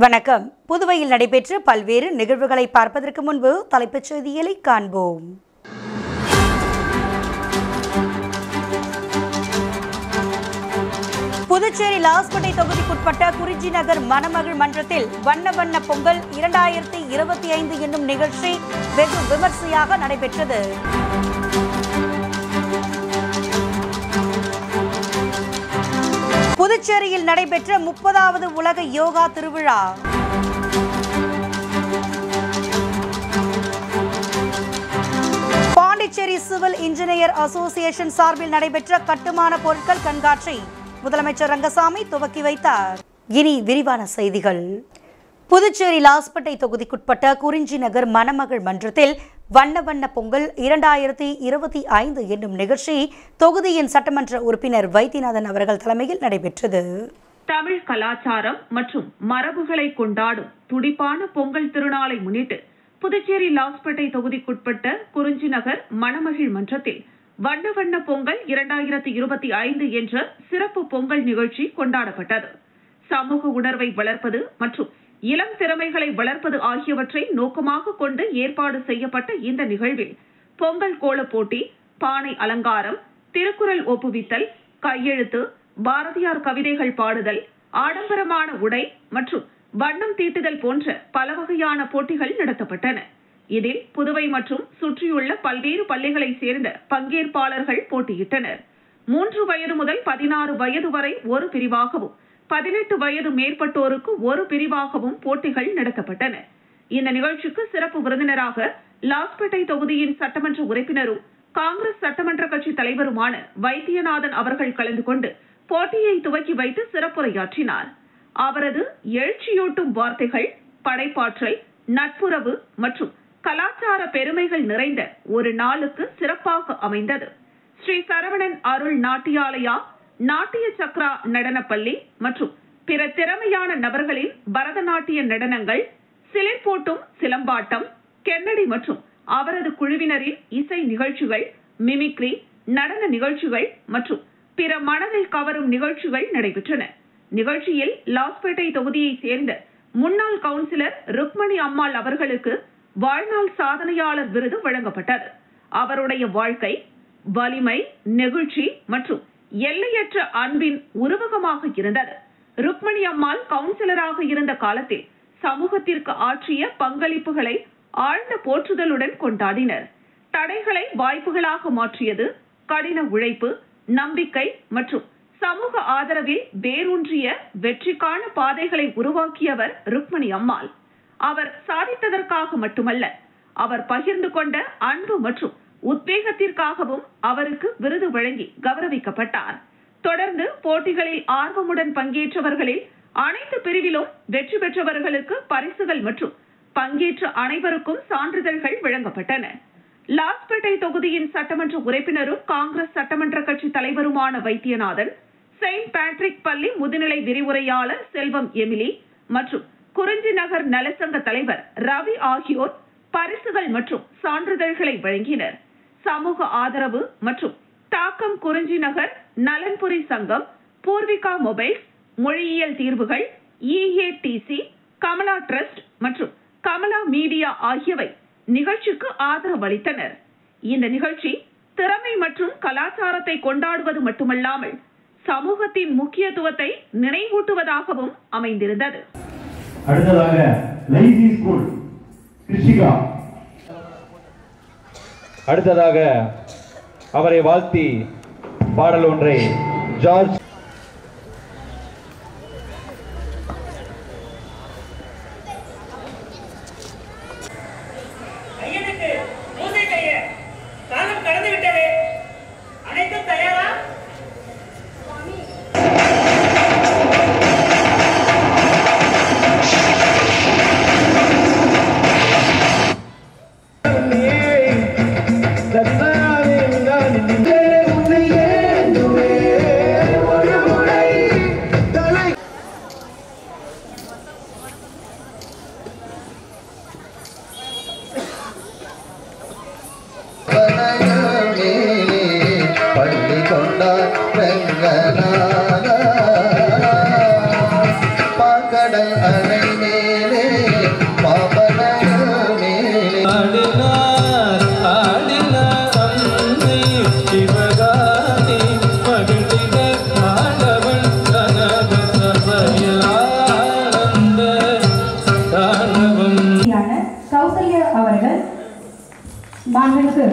வணக்கம். புதுவையில் நடைபெற்ற பல்வேறு நிகழ்வுகளை பார்ப்பதற்கு முன்பு தலைப்புச் செய்திகளை காண்போம். புதுச்சேரி லாஸ்பேட்டை தொகுதிக்குட்பட்ட குறிஞ்சி நகர் மணமகள் மன்றத்தில் வண்ண வண்ண பொங்கல் 2025 என்னும் நிகழ்ச்சி வெகு விமர்சையாக நடைபெற்றது. புதுச்சேரியில் நடைபெற்ற 30வது உலக யோகா திருவிழா. பாண்டிச்சேரி சிவில் இன்ஜினியர் அசோசியேஷன் சார்பில் நடைபெற்ற கட்டுமான பொருட்கள் கண்காட்சி முதலமைச்சர் ரங்கசாமி துவக்கி வைத்தார். இனி விரிவான செய்திகள். புதுச்சேரி லாஸ்பேட்டை தொகுதிக்குட்பட்ட குறிஞ்சி நகர் மணமகள் மன்றத்தில் வண்ண வண்ண பொங்கல் 2025 என்னும் நிகழ்ச்சி தொகுதியின் சட்டமன்ற உறுப்பினர் வைத்தியநாதன் அவர்கள் தலைமையில் நடைபெற்றது. தமிழ் கலாச்சாரம் மற்றும் மரபுகளை கொண்டாடும் துடிப்பான பொங்கல் திருநாளை முன்னிட்டு புதுச்சேரி லாஸ்பேட்டை தொகுதிக்குட்பட்ட குறிஞ்சி நகர் மணமகள் மன்றத்தில் வண்ண வண்ண பொங்கல் 2025 என்ற சிறப்பு பொங்கல் நிகழ்ச்சி கொண்டாடப்பட்டது. சமூக உணர்வை வளர்ப்பது மற்றும் இளம் திறமைகளை வளர்ப்பது ஆகியவற்றை நோக்கமாக கொண்டு ஏற்பாடு செய்யப்பட்ட இந்த நிகழ்வில் பொங்கல் கோல போட்டி, பானை அலங்காரம், திருக்குறள் ஒப்புவித்தல், கையெழுத்து, பாரதியார் கவிதைகள் பாடுதல், ஆடம்பரமான உடை மற்றும் வண்ணம் தீட்டுதல் போன்ற பல வகையான போட்டிகள் நடத்தப்பட்டன. இதில் புதுவை மற்றும் சுற்றியுள்ள பல்வேறு பள்ளிகளை சேர்ந்த பங்கேற்பாளர்கள் போட்டியிட்டனர். 3 வயது முதல் 16 வயது வரை ஒரு பிரிவாகவும் 18 வயது மேற்பட்டோருக்கு ஒரு பிரிவாகவும் போட்டிகள் நடத்தப்பட்டன. இந்த நிகழ்ச்சிக்கு சிறப்பு விருந்தினராக லாஸ்பேட்டை தொகுதியின் சட்டமன்ற உறுப்பினரும் காங்கிரஸ் சட்டமன்ற கட்சி தலைவருமான வைத்தியநாதன் அவர்கள் கலந்து கொண்டு போட்டியை துவக்கி வைத்து சிறப்புரையாற்றினார். அவரது எழுச்சியூட்டும் வார்த்தைகள் படைப்பாற்றல், நட்புறவு மற்றும் கலாச்சார பெருமைகள் நிறைந்த ஒரு நாளுக்கு சிறப்பாக அமைந்தது. ஸ்ரீ சரவணன் அருள் நாட்டியாலயா, நாட்டிய சக்ரா நடனப்பள்ளி மற்றும் பிற திறமையான நபர்களின் பரதநாட்டிய நடனங்கள், சிலிர்ப்பூட்டும் சிலம்பாட்டம், கென்னடி மற்றும் அவரது குழுவினரின் இசை நிகழ்ச்சிகள், மிமிக்ரி, நடன நிகழ்ச்சிகள் மற்றும் பிற மனதை கவரும் நிகழ்ச்சிகள் நடைபெற்றன. நிகழ்ச்சியில் லாஸ்பேட்டை தொகுதியை சேர்ந்த முன்னாள் கவுன்சிலர் ருக்மணி அம்மாள் அவர்களுக்கு வாழ்நாள் சாதனையாளர் விருது வழங்கப்பட்டது. அவருடைய வாழ்க்கை வலிமை, நெகிழ்ச்சி மற்றும் எல்லையற்ற அன்பின் உருவகமாக இருந்தது. ருக்மணி அம்மாள் கவுன்சிலராக இருந்த காலத்தில் சமூகத்திற்கு ஆற்றிய பங்களிப்புகளை ஆழ்ந்த போற்றுதலுடன் கொண்டாடினர். தடைகளை வாய்ப்புகளாக மாற்றியது, கடின உழைப்பு, நம்பிக்கை மற்றும் சமூக ஆதரவில் வேரூன்றிய வெற்றிக்கான பாதைகளை உருவாக்கியவர் ருக்மணி அம்மாள். அவர் சாதித்ததற்காக மட்டுமல்ல, அவர் பகிர்ந்து கொண்ட அன்பு மற்றும் உத்வேகத்திற்காகவும் அவருக்கு விருது வழங்கி கௌரவிக்கப்பட்டார். தொடர்ந்து போட்டிகளில் ஆர்வமுடன் பங்கேற்றவர்களில் அனைத்து பிரிவிலும் வெற்றி பெற்றவர்களுக்கு பரிசுகள் மற்றும் பங்கேற்ற அனைவருக்கும் சான்றிதழ்கள் வழங்கப்பட்டன. லாஸ்பேட்டை தொகுதியின் சட்டமன்ற உறுப்பினரும் காங்கிரஸ் சட்டமன்ற கட்சி தலைவருமான வைத்தியநாதன், செயின்ட் பேட்ரிக் பள்ளி முதுநிலை விரிவுரையாளர் செல்வம் எமிலி மற்றும் குறிஞ்சி நகர் நலசங்க தலைவர் ரவி ஆகியோர் பரிசுகள் மற்றும் சான்றிதழ்களை வழங்கினர். சமூக ஆதரவு மற்றும் தாக்கம் குறிஞ்சி நகர் நலன்புரி சங்கம், பூர்விகா மொபைல்ஸ், மொழியியல் தீர்வுகள், EATC, கமலா டிரஸ்ட் மற்றும் கமலா மீடியா ஆகியவை நிகழ்ச்சிக்கு ஆதரவு அளித்தனர். இந்த நிகழ்ச்சி திறமை மற்றும் கலாச்சாரத்தை கொண்டாடுவது மட்டுமல்லாமல் சமூகத்தின் முக்கியத்துவத்தை நினைவூட்டுவதாகவும் அமைந்திருந்தது. அடுத்ததாக லைசி ஸ்கூல் கிருஷிகா. அடுத்ததாக அவரை வாழ்த்தி பாடல் ஒன்றை ஜார்ஜ் கடல் அலை மாண்புமிகு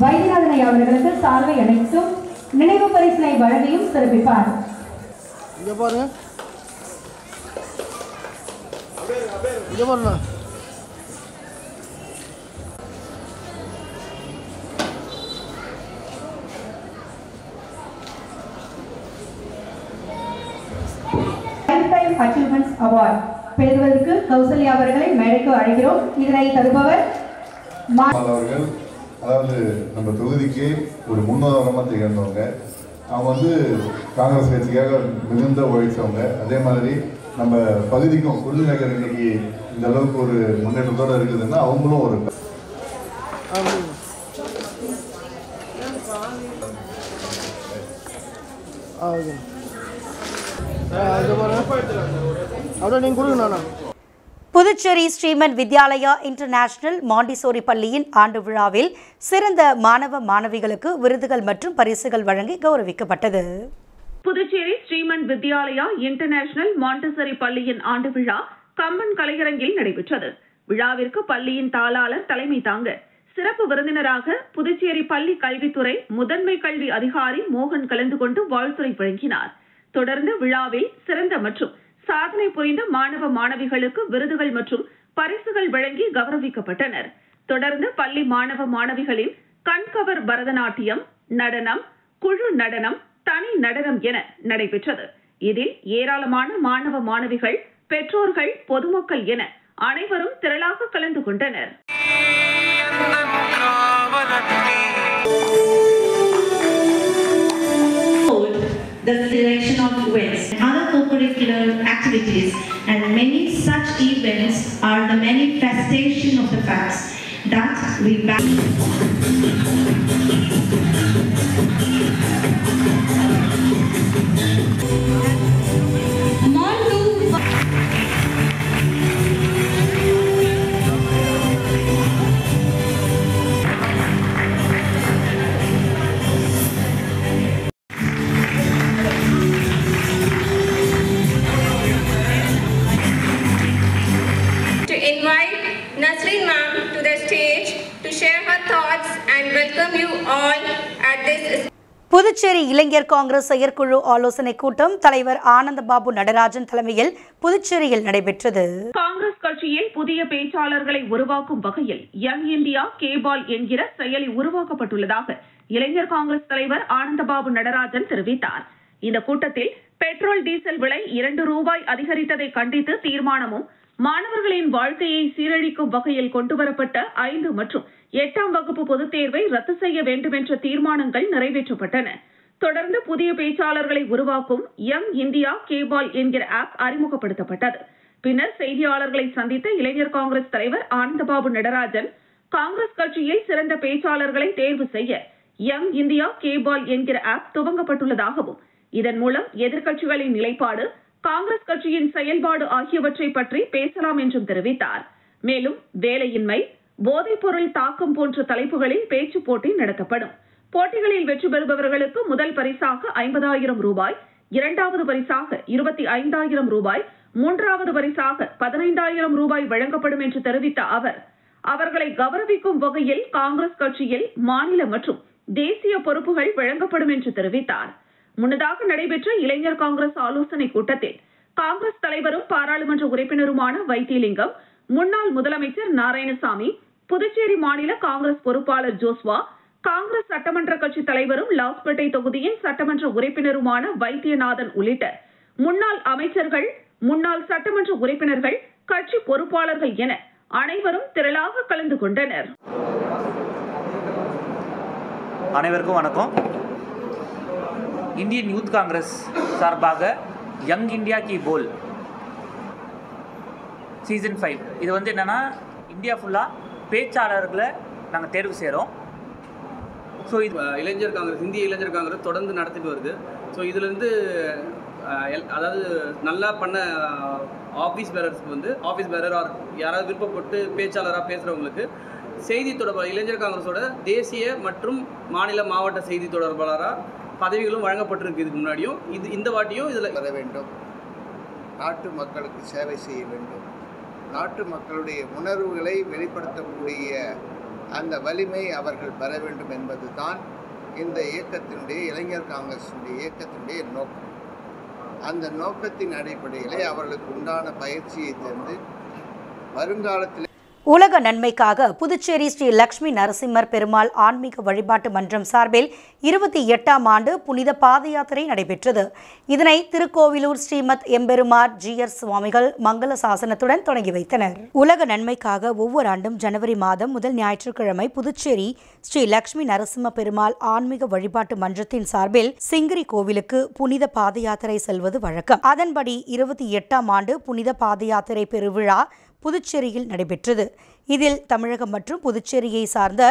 வைத்தியநாதன் அவர்களுக்கு சால்வை அனைத்தும் நினைவு பரிசினை வழங்கியும் சிறப்பிப்பார். லைஃப் அச்சீவ்மெண்ட்ஸ் அவார்ட் பெறுவதற்கு கௌசல்யா அவர்களை மேடைக்கு அழைக்கிறோம். இதனை தருபவர் அவர்கள். அதாவது நம்ம தொகுதிக்கு ஒரு முன்னுதாரணமாக திகழ்ந்தவங்க. அவங்க வந்து காங்கிரஸ் கட்சிக்காக மிகுந்த உழைச்சவங்க. அதே மாதிரி நம்ம பகுதிக்கும் குறிஞ்சி நகர் இன்னைக்கு இந்த அளவுக்கு ஒரு முன்னேற்றத்தோடு இருக்குதுன்னா அவங்களும் ஒரு புதுச்சேரி ஸ்ரீமன் வித்யாலயா இன்டர்நேஷனல் மாண்டிசோரி பள்ளியின் ஆண்டு விழாவில் சிறந்த மாணவ மாணவிகளுக்கு விருதுகள் மற்றும் பரிசுகள் வழங்கி கௌரவிக்கப்பட்டது. புதுச்சேரி ஸ்ரீமன் வித்யாலயா இன்டர்நேஷனல் மாண்டிசோரி பள்ளியின் ஆண்டு விழா கம்பன் கலையரங்கில் நடைபெற்றது. விழாவிற்கு பள்ளியின் தாளாளர் தலைமை தாங்க சிறப்பு விருந்தினராக புதுச்சேரி பள்ளி கல்வித்துறை முதன்மை கல்வி அதிகாரி மோகன் கலந்து கொண்டு வாழ்த்துரை வழங்கினார். தொடர்ந்து விழாவில் சிறந்த மற்றும் சாதனை புரிந்த மாணவ மாணவிகளுக்கு விருதுகள் மற்றும் பரிசுகள் வழங்கி கௌரவிக்கப்பட்டனர். தொடர்ந்து பள்ளி மாணவ மாணவிகளின் கண்கவர் பரதநாட்டியம், நடனம், குழு நடனம், தனி நடனம் என நடைபெற்றது. இதில் ஏராளமான மாணவ மாணவிகள், பெற்றோர்கள், பொதுமக்கள் என அனைவரும் திரளாக கலந்து கொண்டனர். The selection of events, other co-curricular activities, and many such events are the manifestation of the facts that we value. Nasreen ma'am to the stage to share her thoughts and welcome you all at this. Puducherry இளைஞர் காங்கிரஸ் செயற்குழு ஆலோசனை கூட்டம் தலைவர் ஆனந்தபாபு நடராஜன் தலைமையில் புதுச்சேரியில் நடைபெற்றது. காங்கிரஸ் கட்சியில் புதிய பேச்சாளர்களை உருவாக்கும் வகையில் யங் இந்தியா கேபால் என்கிற செயலி உருவாக்கப்பட்டுள்ளதாக இளைஞர் காங்கிரஸ் தலைவர் ஆனந்தபாபு நடராஜன் தெரிவித்தார். இந்த கூட்டத்தில் பெட்ரோல் டீசல் விலை 2 ரூபாய் அதிகரித்ததை கண்டித்து தீர்மானமும், மாணவர்களின் வாழ்க்கையை சீரழிக்கும் வகையில் கொண்டுவரப்பட்ட 5 மற்றும் 8ஆம் வகுப்பு பொதுத் தேர்வை ரத்து செய்ய வேண்டும் என்ற தீர்மானங்கள் நிறைவேற்றப்பட்டன. தொடர்ந்து புதிய பேச்சாளர்களை உருவாக்கும் யங் இந்தியா கேபால் என்கிற ஆப் அறிமுகப்படுத்தப்பட்டது. பின்னர் செய்தியாளர்களை சந்தித்த இளைஞர் காங்கிரஸ் தலைவர் ஆனந்தபாபு நடராஜன், காங்கிரஸ் கட்சியில் சிறந்த பேச்சாளர்களை தேர்வு செய்ய யங் இந்தியா கேபால் என்கிற ஆப் துவங்கப்பட்டுள்ளதாகவும், இதன் மூலம் எதிர்க்கட்சிகளின் நிலைப்பாடு, காங்கிரஸ் கட்சியின் செயல்பாடு ஆகியவற்றை பற்றி பேசலாம் என்றும் தெரிவித்தார். மேலும் வேலையின்மை, போதைப் பொருள் தாக்கம் போன்ற தலைப்புகளில் பேச்சு போட்டி நடத்தப்படும். போட்டிகளில் வெற்றி பெறுபவர்களுக்கு முதல் பரிசாக 50,000 ரூபாய், 2வது பரிசாக 25,000 ரூபாய், 3வது பரிசாக 15,000 ரூபாய் வழங்கப்படும் என்று தெரிவித்த அவர், அவர்களை கௌரவிக்கும் வகையில் காங்கிரஸ் கட்சியில் மாநில மற்றும் தேசிய பொறுப்புகள் வழங்கப்படும் என்று தெரிவித்தார். முன்னதாக நடைபெற்ற இளைஞர் காங்கிரஸ் ஆலோசனை கூட்டத்தில் காங்கிரஸ் தலைவரும் பாராளுமன்ற உறுப்பினருமான வைத்திலிங்கம், முன்னாள் முதலமைச்சர் நாராயணசாமி, புதுச்சேரி மாநில காங்கிரஸ் பொறுப்பாளர் ஜோஸ்வா, காங்கிரஸ் சட்டமன்ற கட்சி தலைவரும் லாஸ்பேட்டை தொகுதியின் சட்டமன்ற உறுப்பினருமான வைத்தியநாதன் உள்ளிட்ட முன்னாள் அமைச்சர்கள், முன்னாள் சட்டமன்ற உறுப்பினர்கள், கட்சி பொறுப்பாளர்கள் என அனைவரும் திரளாக கலந்து கொண்டனர். அனைவருக்கும் வணக்கம். இந்தியன் யூத் காங்கிரஸ் சார்பாக யங் இந்தியா கி போல் சீசன் 5 இது வந்து என்னென்னா இந்தியா ஃபுல்லாக பேச்சாளர்களை நாங்கள் தேர்வு செய்கிறோம். ஸோ இது இளைஞர் காங்கிரஸ், இந்திய இளைஞர் காங்கிரஸ் தொடர்ந்து நடத்திட்டு வருது. ஸோ இதுலேருந்து அதாவது நல்லா பண்ண ஆஃபீஸ் பேரர்ஸ்க்கு வந்து ஆஃபீஸ் பேரர் ஆர் யாராவது விருப்பப்பட்டு பேச்சாளராக பேசுகிறவங்களுக்கு செய்தி தொடர்பாளர், இளைஞர் காங்கிரஸோட தேசிய மற்றும் மாநில மாவட்ட செய்தி தொடர்பாளராக பதவிகளும் வழங்கப்பட்டிருக்கு. இதுக்கு முன்னாடியும் இந்த வாட்டியும் இதில் வர வேண்டும். நாட்டு மக்களுக்கு சேவை செய்ய வேண்டும். நாட்டு மக்களுடைய உணர்வுகளை வெளிப்படுத்தக்கூடிய அந்த வலிமை அவர்கள் பெற வேண்டும் என்பதுதான் இந்த இயக்கத்தினுடைய இளைஞர் காங்கிரஸினுடைய இயக்கத்தினுடைய நோக்கம். அந்த நோக்கத்தின் அடிப்படையிலே அவர்களுக்கு உண்டான பயிற்சியை தந்து வருங்காலத்தில் உலக நன்மைக்காக புதுச்சேரி ஸ்ரீ லக்ஷ்மி நரசிம்மர் பெருமாள் ஆன்மீக வழிபாட்டு மன்றம் சார்பில் 28ஆம் ஆண்டு புனித பாத யாத்திரை நடைபெற்றது. இதனை திருக்கோவிலூர் ஸ்ரீமத் எம்பெருமார் ஜிஆர் சுவாமிகள் மங்கள சாசனத்துடன் தொடங்கி வைத்தனர். உலக நன்மைக்காக ஒவ்வொரு ஆண்டும் ஜனவரி மாதம் முதல் ஞாயிற்றுக்கிழமை புதுச்சேரி ஸ்ரீ லக்ஷ்மி நரசிம்ம பெருமாள் ஆன்மீக வழிபாட்டு மன்றத்தின் சார்பில் சிங்கிரி கோவிலுக்கு புனித பாத யாத்திரை செல்வது வழக்கம். அதன்படி 28ஆம் ஆண்டு புனித பாத யாத்திரை பெருவிழா புதுச்சேரியில் நடைபெற்றது. இதில் தமிழகம் மற்றும் புதுச்சேரியை சார்ந்த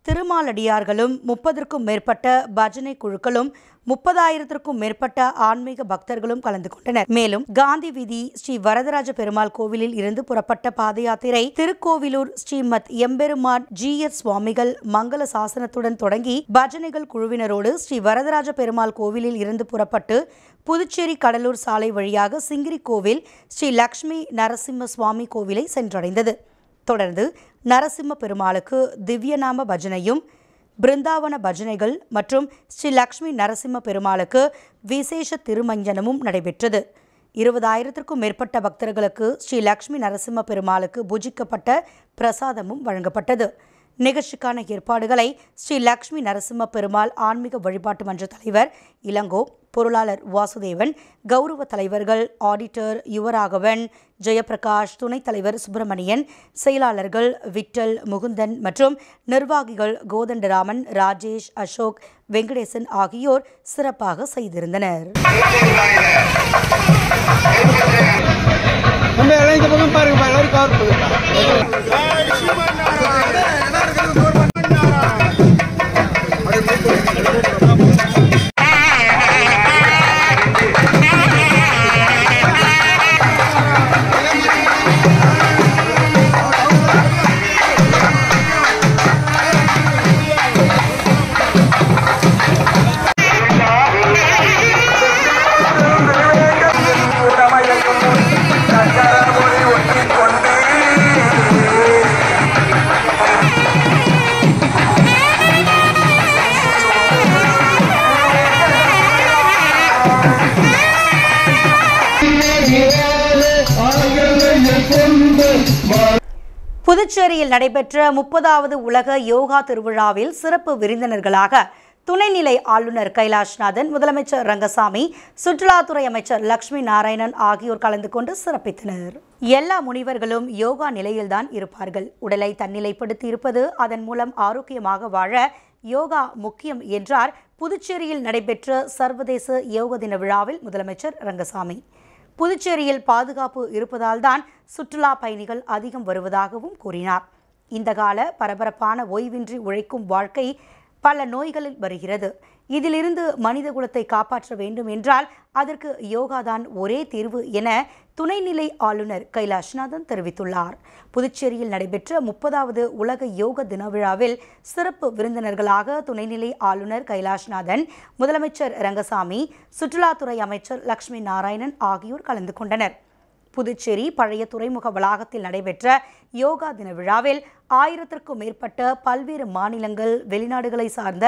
திருமாலடியார்களும் 30க்கும் மேற்பட்ட பஜனை குழுக்களும் 30,000க்கும் மேற்பட்ட ஆன்மீக பக்தர்களும் கலந்து கொண்டனர். மேலும் காந்தி வீதி ஸ்ரீ வரதராஜ பெருமாள் கோவிலில் இருந்து புறப்பட்ட பாத யாத்திரை திருக்கோவிலூர் ஸ்ரீமத் எம்பெருமான் ஜிஆர் சுவாமிகள் மங்கள சாசனத்துடன் தொடங்கி பஜனைகள் குழுவினரோடு ஸ்ரீ வரதராஜ பெருமாள் கோவிலில் இருந்து புறப்பட்டு புதுச்சேரி கடலூர் சாலை வழியாக சிங்கிரி கோவில் ஸ்ரீ லக்ஷ்மி நரசிம்ம சுவாமி கோவிலை சென்றடைந்தது. தொடர்ந்து நரசிம்ம பெருமாளுக்கு திவ்யநாம பஜனையும் பிருந்தாவன பஜனைகள் மற்றும் ஸ்ரீ லக்ஷ்மி நரசிம்ம பெருமாளுக்கு விசேஷ திருமஞ்சனமும் நடைபெற்றது. 20,000க்கும் மேற்பட்ட பக்தர்களுக்கு ஸ்ரீ லக்ஷ்மி நரசிம்ம பெருமாளுக்கு பூஜிக்கப்பட்ட பிரசாதமும் வழங்கப்பட்டது. நிகழ்ச்சிக்கான ஏற்பாடுகளை ஸ்ரீ லக்ஷ்மி நரசிம்ம பெருமாள் ஆன்மீக வழிபாட்டு மன்ற தலைவர் இளங்கோ, பொருளாளர் வாசுதேவன், கௌரவ தலைவர்கள் ஆடிட்டர் யுவராகவன், ஜெயபிரகாஷ், துணைத் தலைவர் சுப்பிரமணியன், செயலாளர்கள் விட்டல், முகுந்தன் மற்றும் நிர்வாகிகள் கோதண்டராமன், ராஜேஷ், அசோக், வெங்கடேசன் ஆகியோர் சிறப்பாக செய்திருந்தனர். புதுச்சேரியில் நடைபெற்ற 30வது உலக யோகா திருவிழாவில் சிறப்பு விருந்தினர்களாக துணைநிலை ஆளுநர் கைலாஷ்நாதன், முதலமைச்சர் ரங்கசாமி, சுற்றுலாத்துறை அமைச்சர் லட்சுமி நாராயணன் ஆகியோர் கலந்து கொண்டு சிறப்பித்தனர். எல்லா முனிவர்களும் யோகா நிலையில்தான் இருப்பார்கள். உடலை தன்னிலைப்படுத்தி இருப்பது, அதன் மூலம் ஆரோக்கியமாக வாழ யோகா முக்கியம் என்றார் புதுச்சேரியில் நடைபெற்ற சர்வதேச யோக தின விழாவில் முதலமைச்சர் ரங்கசாமி. புதுச்சேரியில் பாதுகாப்பு இருப்பதால் தான் சுற்றுலா பயணிகள் அதிகம் வருவதாகவும் கூறினார். இந்த கால பரபரப்பான ஓய்வின்றி உழைக்கும் வாழ்க்கை பல நோய்களில் வருகிறது. இதிலிருந்து மனித குலத்தை காப்பாற்ற வேண்டும் என்றால் அதற்கு யோகாதான் ஒரே தீர்வு என துணைநிலை ஆளுநர் கைலாஷ்நாதன் தெரிவித்துள்ளார். புதுச்சேரியில் நடைபெற்ற 30வது உலக யோக தின விழாவில் சிறப்பு விருந்தினர்களாக துணைநிலை ஆளுநர் கைலாஷ்நாதன், முதலமைச்சர் ரங்கசாமி, சுற்றுலாத்துறை அமைச்சர் லட்சுமி நாராயணன் ஆகியோர் கலந்து கொண்டனர். புதுச்சேரி பழைய துறைமுக வளாகத்தில் நடைபெற்ற யோகா தின விழாவில் 1000க்கும் மேற்பட்ட பல்வேறு மாநிலங்கள், வெளிநாடுகளை சார்ந்த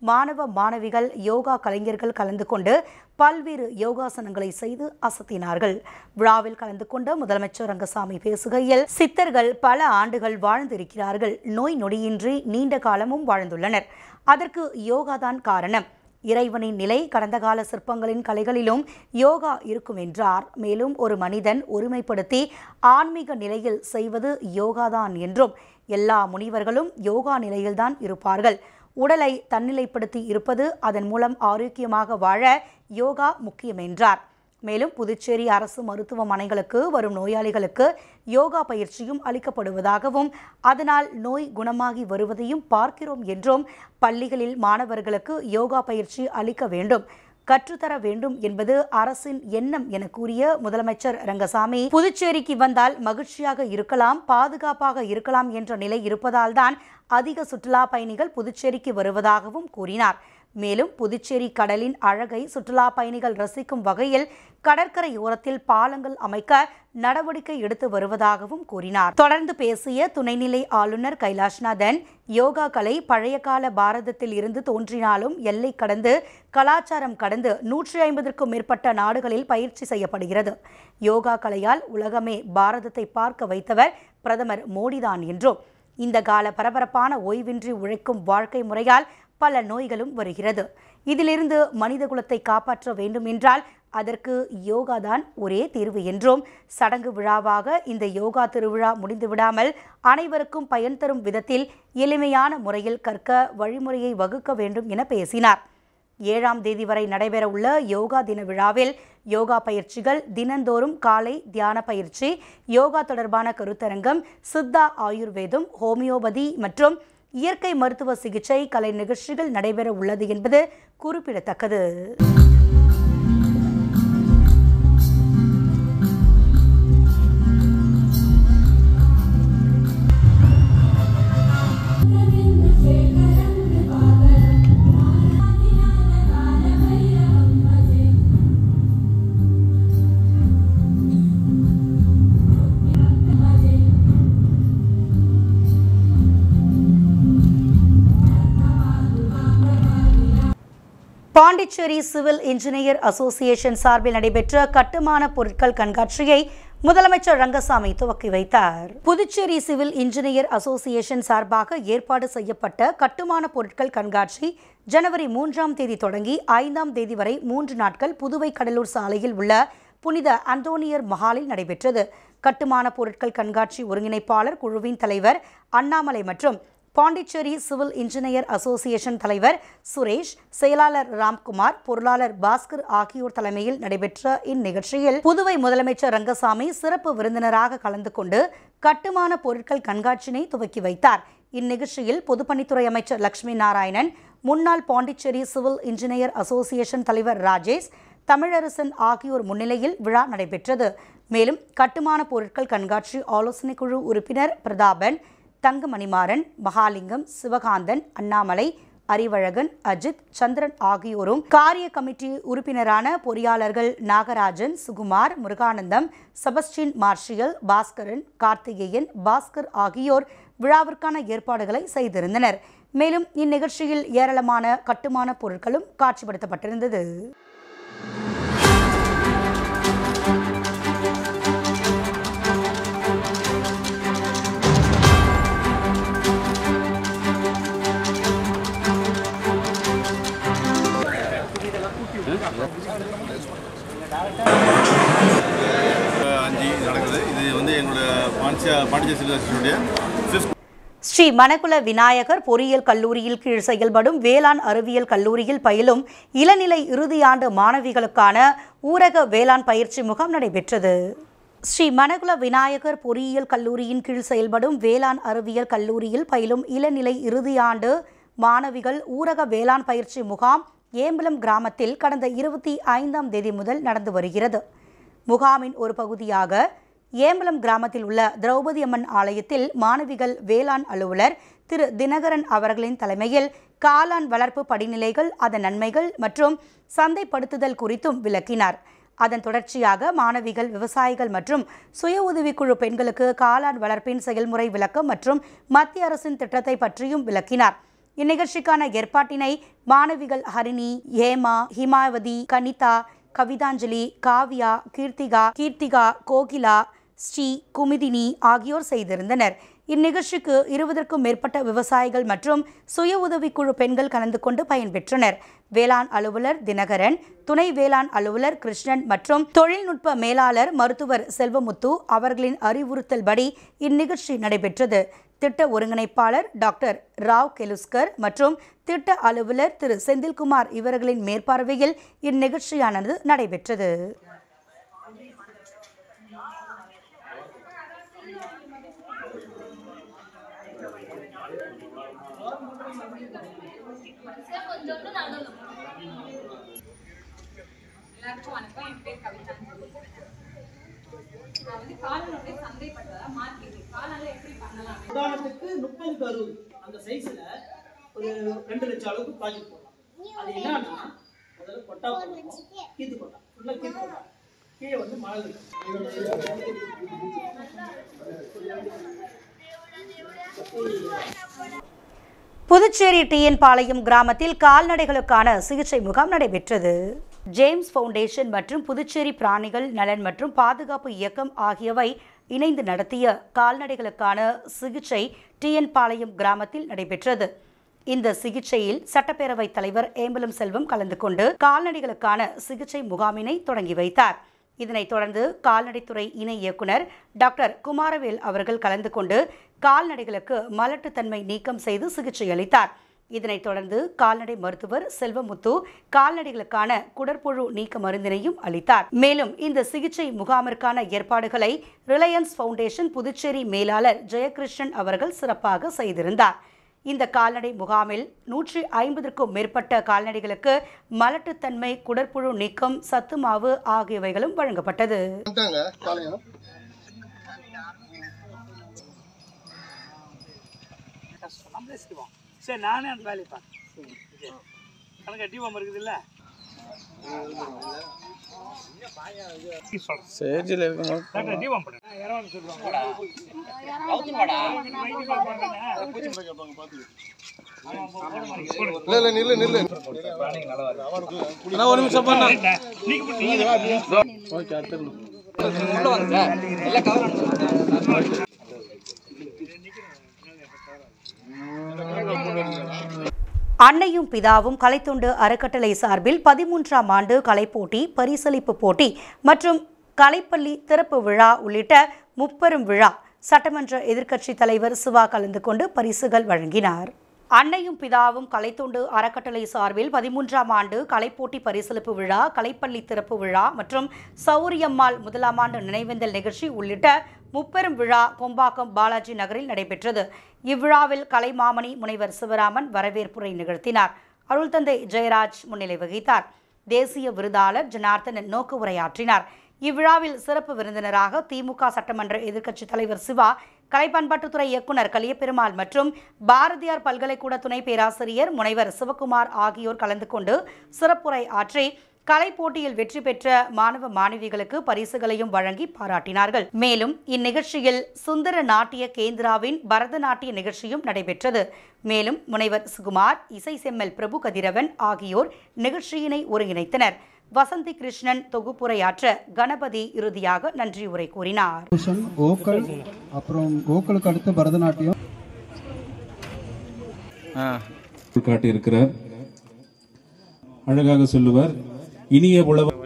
மாணவ மாணவிகள், யோகா கலைஞர்கள் கலந்து கொண்டு பல்வேறு யோகாசனங்களை செய்து அசத்தினார்கள். விழாவில் கலந்து கொண்ட முதலமைச்சர் ரங்கசாமி பேசுகையில், சித்தர்கள் பல ஆண்டுகள் வாழ்ந்திருக்கிறார்கள். நோய் நொடியின்றி நீண்ட காலமும் வாழ்ந்துள்ளனர். அதற்கு யோகாதான் காரணம். இறைவனின் நிலை கடந்த கால சிற்பங்களின் கலைகளிலும் யோகா இருக்கும் என்றார். மேலும் ஒரு மனிதன் ஒருமைப்படுத்தி ஆன்மீக நிலையில் செய்வது யோகாதான் என்றும், எல்லா முனிவர்களும் யோகா நிலையில்தான் இருப்பார்கள். உடலை தன்னிலைப்படுத்தி இருப்பது, அதன் மூலம் ஆரோக்கியமாக வாழ யோகா முக்கியம் என்றார். மேலும் புதுச்சேரி அரசு மருத்துவமனைகளுக்கு வரும் நோயாளிகளுக்கு யோகா பயிற்சியும் அளிக்கப்படுவதாகவும், அதனால் நோய் குணமாகி வருவதையும் பார்க்கிறோம் என்றும், பள்ளிகளில் மாணவர்களுக்கு யோகா பயிற்சி அளிக்க வேண்டும், கற்றுத்தர வேண்டும் என்பது அரசின் எண்ணம் என கூறிய முதலமைச்சர் ரங்கசாமி, புதுச்சேரிக்கு வந்தால் மகிழ்ச்சியாக இருக்கலாம், பாதுகாப்பாக இருக்கலாம் என்ற நிலை இருப்பதால் தான் அதிக சுற்றுலா பயணிகள் புதுச்சேரிக்கு வருவதாகவும் கூறினார். மேலும் புதுச்சேரி கடலின் அழகை சுற்றுலா பயணிகள் ரசிக்கும் வகையில் கடற்கரையோரத்தில் பாலங்கள் அமைக்க நடவடிக்கை எடுத்து வருவதாகவும் கூறினார். தொடர்ந்து பேசிய துணைநிலை ஆளுநர் கைலாஷ்நாதன், யோகா கலை பழைய கால பாரதத்தில் இருந்து தோன்றினாலும் எல்லை கடந்து கலாச்சாரம் கடந்து 150க்கும் மேற்பட்ட நாடுகளில் பயிற்சி செய்யப்படுகிறது. யோகா கலையால் உலகமே பாரதத்தை பார்க்க வைத்தவர் பிரதமர் மோடிதான் என்றும், இந்த கால பரபரப்பான ஓய்வின்றி உழைக்கும் வாழ்க்கை முறையால் பல நோய்களும் வருகிறது. இதிலிருந்து மனித குலத்தை காப்பாற்ற வேண்டும் என்றால் அதற்கு யோகா தான் ஒரே தீர்வு என்றும், சடங்கு விழாவாக இந்த யோகா திருவிழா முடிந்து விடாமல் அனைவருக்கும் பயன் தரும் விதத்தில் எளிமையான முறையில் கற்க வழிமுறையை வகுக்க வேண்டும் என பேசினார். 7ஆம் தேதி வரை நடைபெறவுள்ள யோகா தின விழாவில் யோகா பயிற்சிகள், தினந்தோறும் காலை தியான பயிற்சி, யோகா தொடர்பான கருத்தரங்கம், சித்தா ஆயுர்வேதம், ஹோமியோபதி மற்றும் இயற்கை மருத்துவ சிகிச்சை கலை நிகழ்ச்சிகள் நடைபெற உள்ளது என்பது குறிப்பிடத்தக்கது. பாண்டிச்சேரி சிவில் இன்ஜினியர் அசோசியேஷன் சார்பில் நடைபெற்ற கட்டுமான பொருட்கள் கண்காட்சியை முதலமைச்சர் ரங்கசாமி துவக்கி வைத்தார். புதுச்சேரி சிவில் இன்ஜினியர் அசோசியேஷன் சார்பாக ஏற்பாடு செய்யப்பட்ட கட்டுமான பொருட்கள் கண்காட்சி ஜனவரி 3ஆம் தேதி தொடங்கி 5ஆம் தேதி வரை 3 நாட்கள் புதுவை கடலூர் சாலையில் உள்ள புனித அந்தோனியர் மஹாலில் நடைபெற்றது. கட்டுமான பொருட்கள் கண்காட்சி ஒருங்கிணைப்பாளர் குழுவின் தலைவர் அண்ணாமலை மற்றும் பாண்டிச்சேரி சிவில் இன்ஜினியர் அசோசியேஷன் தலைவர் சுரேஷ், செயலாளர் ராம்குமார், பொருளாளர் பாஸ்கர் ஆகியோர் தலைமையில் நடைபெற்ற இந்நிகழ்ச்சியில் புதுவை முதலமைச்சர் ரங்கசாமி சிறப்பு விருந்தினராக கலந்து கொண்டு கட்டுமான பொருட்கள் கண்காட்சியினை துவக்கி வைத்தார். இந்நிகழ்ச்சியில் பொதுப்பணித்துறை அமைச்சர் லட்சுமி நாராயணன், முன்னாள் பாண்டிச்சேரி சிவில் இன்ஜினியர் அசோசியேஷன் தலைவர் ராஜேஷ், தமிழரசன் ஆகியோர் முன்னிலையில் விழா நடைபெற்றது. மேலும் கட்டுமான பொருட்கள் கண்காட்சி ஆலோசனை குழு உறுப்பினர் பிரதாபன், தங்கமணிமாறன், மகாலிங்கம், சிவகாந்தன், அண்ணாமலை, அறிவழகன், அஜித், சந்திரன் ஆகியோரும், காரிய கமிட்டி உறுப்பினரான பொறியாளர்கள் நாகராஜன், சுகுமார், முருகானந்தம், செபஸ்டின் மார்ஷியல், பாஸ்கரன், கார்த்திகேயன், பாஸ்கர் ஆகியோர் விழாவிற்கான ஏற்பாடுகளை செய்திருந்தனர். மேலும் இந்நிகழ்ச்சியில் ஏராளமான கட்டுமான பொருட்களும் காட்சிப்படுத்தப்பட்டிருந்தது. ஸ்ரீ மணக்குள விநாயகர் பொறியியல் கல்லூரியில் கீழ் செயல்படும் வேளாண் அறிவியல் கல்லூரியில் பயிலும் இளநிலை இறுதியாண்டு மாணவிகளுக்கான ஊரக வேளாண் பயிற்சி முகாம் நடைபெற்றது. ஸ்ரீ மணக்குள விநாயகர் பொறியியல் கல்லூரியின் கீழ் செயல்படும் வேளாண் அறிவியல் கல்லூரியில் பயிலும் இளநிலை இறுதியாண்டு மாணவிகள் ஊரக வேளாண் பயிற்சி முகாம் ஏம்பலம் கிராமத்தில் கடந்த 25ஆம் தேதி முதல் நடந்து வருகிறது. முகாமின் ஒரு பகுதியாக ஏம்பலம் கிராமத்தில் உள்ள திரௌபதி அம்மன் ஆலயத்தில் மாணவிகள் வேளாண் அலுவலர் திரு தினகரன் அவர்களின் தலைமையில் காளான் வளர்ப்பு படிநிலைகள், அதன் நன்மைகள் மற்றும் சந்தைப்படுத்துதல் குறித்தும் விளக்கினார். அதன் தொடர்ச்சியாக மாணவிகள், விவசாயிகள் மற்றும் சுய உதவிக்குழு பெண்களுக்கு காளான் வளர்ப்பின் செயல்முறை விளக்கம் மற்றும் மத்திய அரசின் திட்டத்தை பற்றியும் விளக்கினார். இந்நிகழ்ச்சிக்கான ஏற்பாட்டினை மாணவிகள் ஹரிணி, ஹேமா, ஹிமாவதி, கனிதா, கவிதாஞ்சலி, காவ்யா, கீர்த்திகா, கோகிலா, ஸ்ரீ, குமிதினி ஆகியோர் செய்திருந்தனர். இந்நிகழ்ச்சிக்கு 20க்கும் மேற்பட்ட விவசாயிகள் மற்றும் சுய உதவிக்குழு பெண்கள் கலந்து கொண்டு பயன்பெற்றனர். வேளாண் அலுவலர் தினகரன், துணை வேளாண் அலுவலர் கிருஷ்ணன் மற்றும் தொழில்நுட்ப மேலாளர் மருத்துவர் செல்வமுத்து அவர்களின் அறிவுறுத்தல்படி இந்நிகழ்ச்சி நடைபெற்றது. திட்ட ஒருங்கிணைப்பாளர் டாக்டர் ராவ் கெலுஸ்கர் மற்றும் திட்ட அலுவலர் திரு செந்தில்குமார் இவர்களின் மேற்பார்வையில் இந்நிகழ்ச்சியானது நடைபெற்றது. எல்லாருக்கும் வணக்கம். என் பேர் கவிதாஞ்சலி. நான் வந்து காளானுடைய சந்தைப்படுத்தல மார்க்கெட்டிங் காளான்ல எப்படி பண்ணலாம். உதாரணத்துக்கு 30 க்கு 60 அந்த சைஸ்ல ஒரு 2 லட்சம் அளவுக்கு ப்ராஜெக்ட் போடலாம். அது என்னன்னா முதல்ல கொட்டா கீத்து கொட்டா உள்ள கீத்து கொட்டா கீழே வந்து மணல் இருக்கு. புதுச்சேரி டிஎன் பாளையம் கிராமத்தில் கால்நடைகளுக்கான சிகிச்சை முகாம் நடைபெற்றது. ஜேம்ஸ் ஃபவுண்டேஷன் மற்றும் புதுச்சேரி பிராணிகள் நலன் மற்றும் பாதுகாப்பு இயக்கம் ஆகியவை இணைந்து நடத்திய கால்நடைகளுக்கான சிகிச்சை டிஎன் பாளையம் கிராமத்தில் நடைபெற்றது. இந்த சிகிச்சையில் சட்டப்பேரவைத் தலைவர் ஏம்பலம் செல்வம் கலந்து கொண்டு கால்நடைகளுக்கான சிகிச்சை முகாமினை தொடங்கி வைத்தார். இதனைத் தொடர்ந்து கால்நடைத்துறை இணை இயக்குனர் டாக்டர் குமாரவேல் அவர்கள் கலந்து கொண்டு கால்நடைகளுக்கு மலட்டுத்தன்மை நீக்கம் செய்து சிகிச்சை அளித்தார். இதனைத் தொடர்ந்து கால்நடை மருத்துவர் செல்வமுத்து கால்நடைகளுக்கான குடற்புழு நீக்க மருந்தினையும் அளித்தார். மேலும் இந்த சிகிச்சை முகாமிற்கான ஏற்பாடுகளை ரிலையன்ஸ் ஃபவுண்டேஷன் புதுச்சேரி மேலாளர் ஜெயகிருஷ்ணன் அவர்கள் சிறப்பாக செய்திருந்தார். இந்த கால்நடை முகாமில் 150க்கும் மேற்பட்ட கால்நடைகளுக்கு மலட்டுத்தன்மை, குடற்புழு நீக்கம், சத்து மாவு ஆகியவைகளும் வழங்கப்பட்டது. சரி, நானே அந்த வேலையை பார்க்கேன். கணக்கு டிவாம் இருக்குது இல்லை சேஜில் இருக்கணும். ஒரு நிமிஷம் பண்ண அன்னையும் பிதாவும் கலைத்தொண்டு அறக்கட்டளை சார்பில் 13ஆம் ஆண்டு கலைப்போட்டி, பரிசளிப்பு போட்டி மற்றும் கலைப்பள்ளி திறப்பு விழா உள்ளிட்ட முப்பெரும் விழா சட்டமன்ற எதிர்க்கட்சித் தலைவர் சிவா கலந்து கொண்டு பரிசுகள் வழங்கினார். அன்னையும் பிதாவும் கலைத்தொண்டு அறக்கட்டளை சார்பில் 13ஆம் ஆண்டு கலைப்போட்டி, பரிசளிப்பு விழா, கலைப்பள்ளி திறப்பு விழா மற்றும் சௌரியம்மாள் முதலாம் ஆண்டு நினைவேந்தல் நிகழ்ச்சி உள்ளிட்ட முப்பெரும் விழா கொம்பாக்கம் பாலாஜி நகரில் நடைபெற்றது. இவ்விழாவில் கலைமாமணி முனைவர் சிவராமன் வரவேற்புரை நிகழ்த்தினார். அருள் தந்தை ஜெயராஜ் முன்னிலை வகித்தார். தேசிய விருதாளர் ஜனார்த்தனன் நோக்கு உரையாற்றினார். இவ்விழாவில் சிறப்பு விருந்தினராக திமுக சட்டமன்ற எதிர்க்கட்சித் தலைவர் சிவா, கலை பண்பாட்டுத்துறை இயக்குநர் கலியபெருமாள் மற்றும் பாரதியார் பல்கலைக்கூட துணை பேராசிரியர் முனைவர் சிவகுமார் ஆகியோர் கலந்து கொண்டு சிறப்புரை ஆற்றி கலை போட்டியில் வெற்றி பெற்ற மாணவ மாணவிகளுக்கு பரிசுகளையும் வழங்கி பாராட்டினார்கள். மேலும் இந்நிகழ்ச்சியில் சுந்தர நாட்டிய கேந்திராவின் பரதநாட்டிய நிகழ்ச்சியும் நடைபெற்றது. மேலும் முனைவர் சுகுமார், இசை செம்மல் பிரபு கதிரவன் ஆகியோர் நிகழ்ச்சியினை ஒருங்கிணைத்தனர். வசந்தி கிருஷ்ணன் தொகுப்புரையாற்ற கணபதி இறுதியாக நன்றி உரை கூறினார். அப்புறம் ஓக்கலுக்கு அடுத்து பரதநாட்டியம் காட்டியிருக்கிறார். அழகாக சொல்லுவார். இனிய உழவர்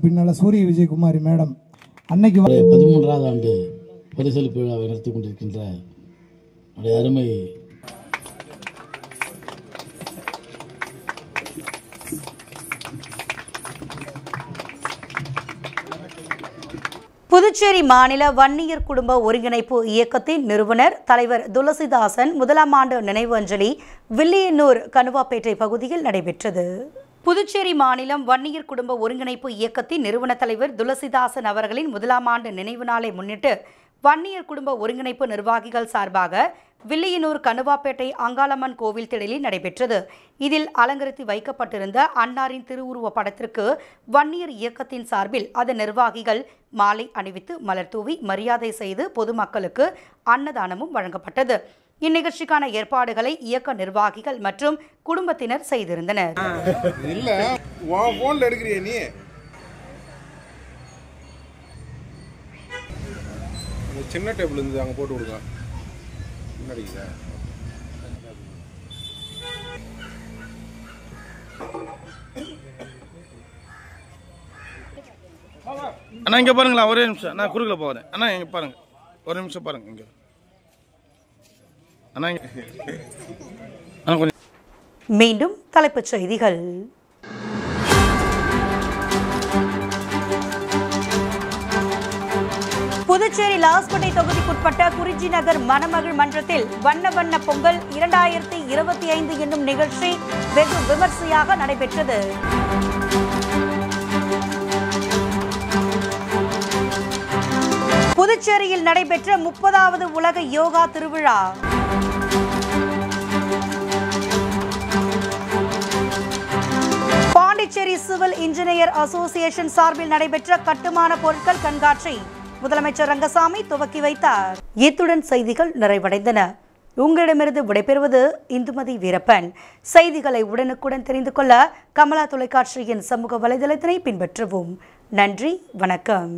பின்னால சூரிய விஜயகுமாரி மேடம் அன்னைக்கு 13ஆவது ஆண்டு பரிசளிப்பு விழாவை நடத்தி கொண்டிருக்கின்ற அருமை புதுச்சேரி மாநில வன்னியர் குடும்ப ஒருங்கிணைப்பு இயக்கத்தின் நிறுவனர் தலைவர் துளசிதாசன் முதலாம் ஆண்டு நினைவு அஞ்சலி வில்லியனூர் கணுவாப்பேட்டை பகுதியில் நடைபெற்றது. புதுச்சேரி மாநிலம் வன்னியர் குடும்ப ஒருங்கிணைப்பு இயக்கத்தின் நிறுவன தலைவர் துளசிதாசன் அவர்களின் முதலாம் ஆண்டு நினைவு நாளை முன்னிட்டு வன்னியர் குடும்ப ஒருங்கிணைப்பு நிர்வாகிகள் சார்பாக வில்லியனூர் கணுவாப்பேட்டை அங்காளம்மன் கோவில் திடலில் நடைபெற்றது. இதில் அலங்கரித்து வைக்கப்பட்டிருந்த அன்னாரின் திருவுருவ படத்திற்கு வன்னியர் இயக்கத்தின் சார்பில் அதன் நிர்வாகிகள் மாலை அணிவித்து மலர் தூவி மரியாதை செய்து பொதுமக்களுக்கு அன்னதானமும் வழங்கப்பட்டது. இந்நிகழ்ச்சிக்கான ஏற்பாடுகளை இயக்க நிர்வாகிகள் மற்றும் குடும்பத்தினர் செய்திருந்தனர். சின்ன டேபிள் இருந்து அங்கே போட்டு விடுங்க. அண்ணா இங்கே பாருங்களா, ஒரே நிமிஷம் நான் குறுக்கில் போகிறேன். அண்ணா இங்கே பாருங்க, ஒரு நிமிஷம் பாருங்க. இங்கே அண்ணா அண்ணா கொஞ்சம். மீண்டும் தலைப்புச் செய்திகள். புதுச்சேரி லாஸ்பேட்டை தொகுதிக்குட்பட்ட குறிஞ்சி நகர் மணமகள் மன்றத்தில் வண்ண வண்ண பொங்கல் 2025 என்னும் நிகழ்ச்சி வெகு விமர்சையாக நடைபெற்றது. புதுச்சேரியில் நடைபெற்ற 30வது உலக யோகா திருவிழா. பாண்டிச்சேரி சிவில் இன்ஜினியர் அசோசியேஷன் சார்பில் நடைபெற்ற கட்டுமான பொருட்கள் கண்காட்சி முதலமைச்சர் ரங்கசாமி துவக்கி வைத்தார். இத்துடன் செய்திகள் நிறைவடைந்தன. உங்களிடமிருந்து விடைபெறுவது இந்துமதி வீரப்பன். செய்திகளை உடனுக்குடன் தெரிந்து கொள்ள கமலா தொலைக்காட்சியின் சமூக வலைதளத்தினை பின்பற்றவும். நன்றி, வணக்கம்.